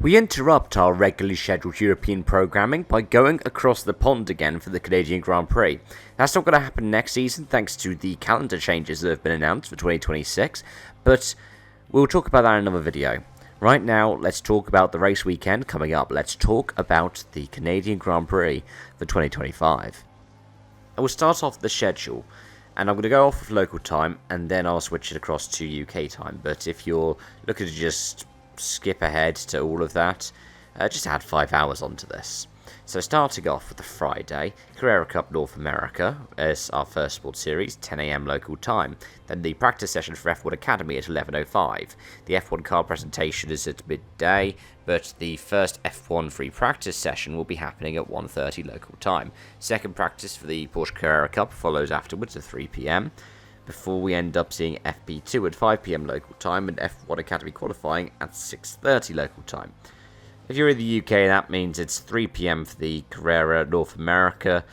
We interrupt our regularly scheduled European programming by going across the pond again for the Canadian Grand Prix. That's not going to happen next season thanks to the calendar changes that have been announced for 2026, but we'll talk about that in another video. Right now, let's talk about the race weekend coming up. Let's talk about the Canadian Grand Prix for 2025. I will start off the schedule, and I'm going to go off with local time, and then I'll switch it across to UK time. But if you're looking to just skip ahead to all of that, just add 5 hours onto this. So starting off with the Friday, Carrera Cup North America is our first sports series, 10 AM local time. Then the practice session for F1 Academy at 11:05. The F1 car presentation is at midday, but the first F1 free practice session will be happening at 1:30 local time. Second practice for the Porsche Carrera Cup follows afterwards at 3 PM. Before we end up seeing FP2 at 5 PM local time and F1 Academy qualifying at 6:30 local time. If you're in the UK, that means it's 3 PM for the Carrera North America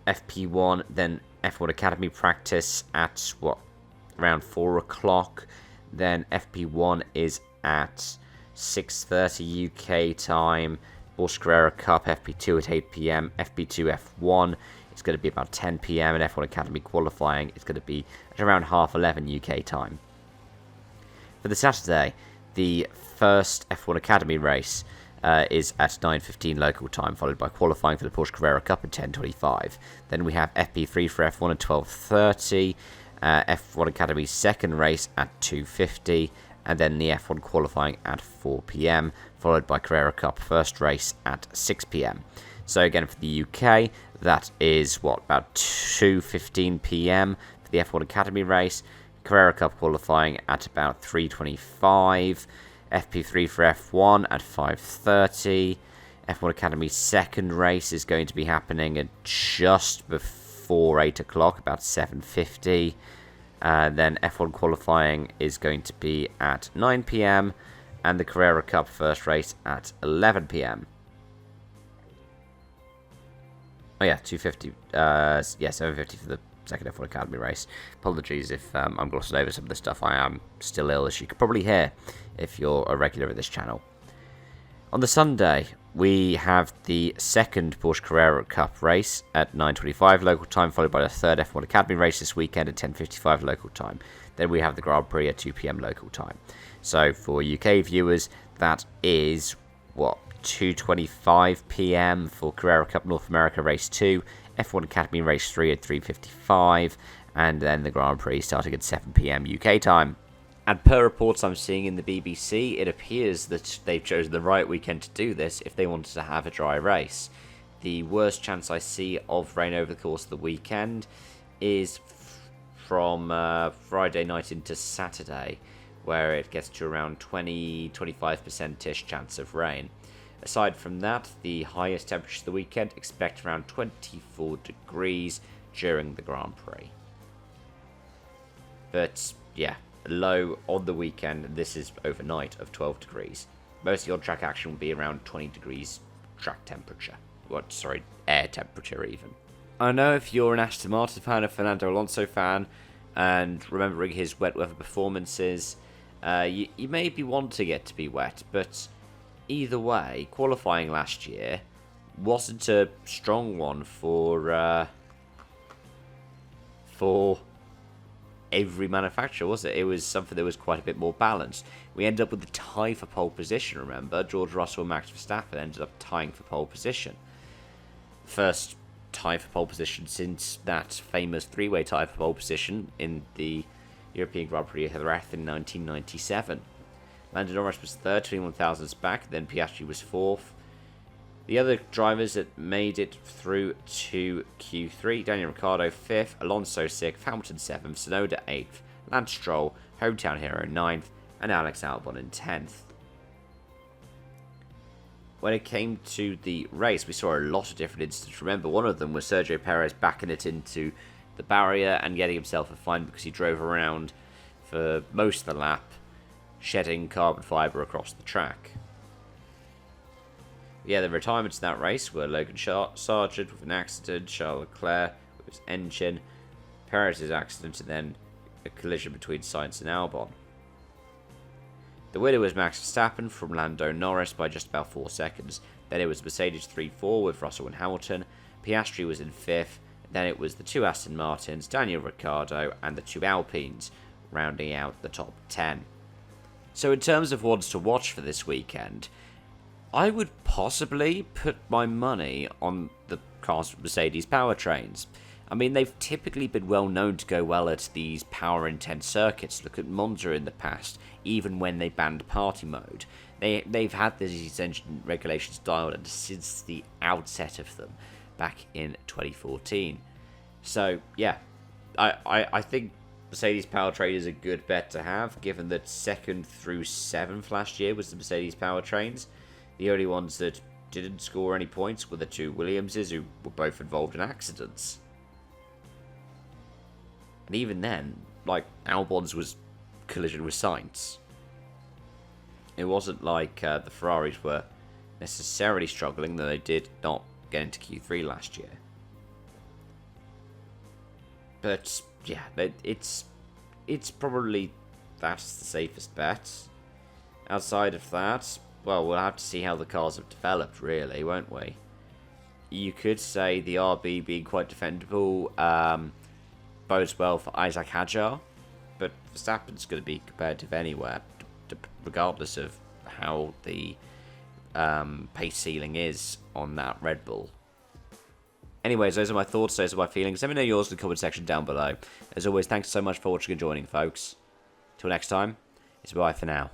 FP1, then F1 Academy practice at, around 4 o'clock. Then FP1 is at 6:30 UK time. Porsche Carrera Cup FP2 at 8 PM. FP2 F1 is going to be about 10 PM, and F1 Academy qualifying is going to be at around 11:30 UK time. For the Saturday, the first F1 Academy race is at 9:15 local time, followed by qualifying for the Porsche Carrera Cup at 10:25. Then we have FP3 for F1 at 12:30, F1 Academy's second race at 2:50, and then the F1 qualifying at 4 PM, followed by Carrera Cup first race at 6 PM. So again, for the UK, that is, about 2:15 PM for the F1 Academy race, Carrera Cup qualifying at about 3:25, FP3 for F1 at 5:30. F1 Academy's second race is going to be happening at just before 8 o'clock, about 7:50. Then F1 qualifying is going to be at 9 PM, and the Carrera Cup first race at 11 PM. Oh yeah, 2:50. 7:50 for the second F1 Academy race. Apologies if I'm glossing over some of the stuff. I am still ill, as you can probably hear if you're a regular of this channel. On the Sunday, we have the second Porsche Carrera Cup race at 9:25 local time, followed by the third F1 Academy race this weekend at 10:55 local time. Then we have the Grand Prix at 2 PM local time. So for UK viewers, that is 2:25 PM for Carrera Cup North America race 2, F1 Academy race 3 at 3:55, and then the Grand Prix starting at 7 PM UK time. And per reports I'm seeing in the BBC, it appears that they've chosen the right weekend to do this if they wanted to have a dry race. The worst chance I see of rain over the course of the weekend is from Friday night into Saturday, where it gets to around 20-25%-ish chance of rain. Aside from that, the highest temperature of the weekend, expect around 24 degrees during the Grand Prix. But yeah, low on the weekend, this is overnight, of 12 degrees. Most of the on-track action will be around 20 degrees track temperature. Air temperature even. I know if you're an Aston Martin fan, a Fernando Alonso fan, and remembering his wet weather performances, you may be wanting it to be wet, but either way, qualifying last year wasn't a strong one for every manufacturer, was it? It was something that was quite a bit more balanced. We ended up with the tie for pole position, remember? George Russell and Max Verstappen ended up tying for pole position. First tie for pole position since that famous three-way tie for pole position in the European Grand Prix of Jerez in 1997. Lando Norris was third, 21 thousandths back, then Piastri was fourth. The other drivers that made it through to Q3, Daniel Ricciardo 5th, Alonso 6th, Hamilton 7th, Tsunoda 8th, Lance Stroll, hometown hero 9th, and Alex Albon in 10th. When it came to the race, we saw a lot of different incidents. Remember, one of them was Sergio Perez backing it into the barrier and getting himself a fine because he drove around for most of the lap, shedding carbon fibre across the track. Yeah, the retirements in that race were Logan Sargent with an accident, Charles Leclerc with his engine, Perez's accident, and then a collision between Sainz and Albon. The winner was Max Verstappen from Lando Norris by just about 4 seconds. Then it was Mercedes 3-4 with Russell and Hamilton. Piastri was in 5th. Then it was the 2 Aston Martins, Daniel Ricciardo, and the 2 Alpines, rounding out the top 10. So in terms of ones to watch for this weekend, I would possibly put my money on the cars with Mercedes powertrains. I mean, they've typically been well known to go well at these power-intense circuits. Look at Monza in the past, even when they banned party mode. They've had these engine regulations dialed in since the outset of them, back in 2014. So, yeah, I think Mercedes powertrain is a good bet to have, given that 2nd through 7th last year was the Mercedes powertrains. The only ones that didn't score any points were the 2 Williamses, who were both involved in accidents. And even then, like, Albon's was collision with Sainz. It wasn't like the Ferraris were necessarily struggling, though they did not get into Q3 last year. But, yeah, it's probably that's the safest bet. Outside of that, well, we'll have to see how the cars have developed, really, won't we? You could say the RB being quite defendable bodes well for Isaac Hadjar, but Verstappen's going to be competitive anywhere, regardless of how the pace ceiling is on that Red Bull. Anyways, those are my thoughts, those are my feelings. Let me know yours in the comment section down below. As always, thanks so much for watching and joining, folks. Till next time, it's bye for now.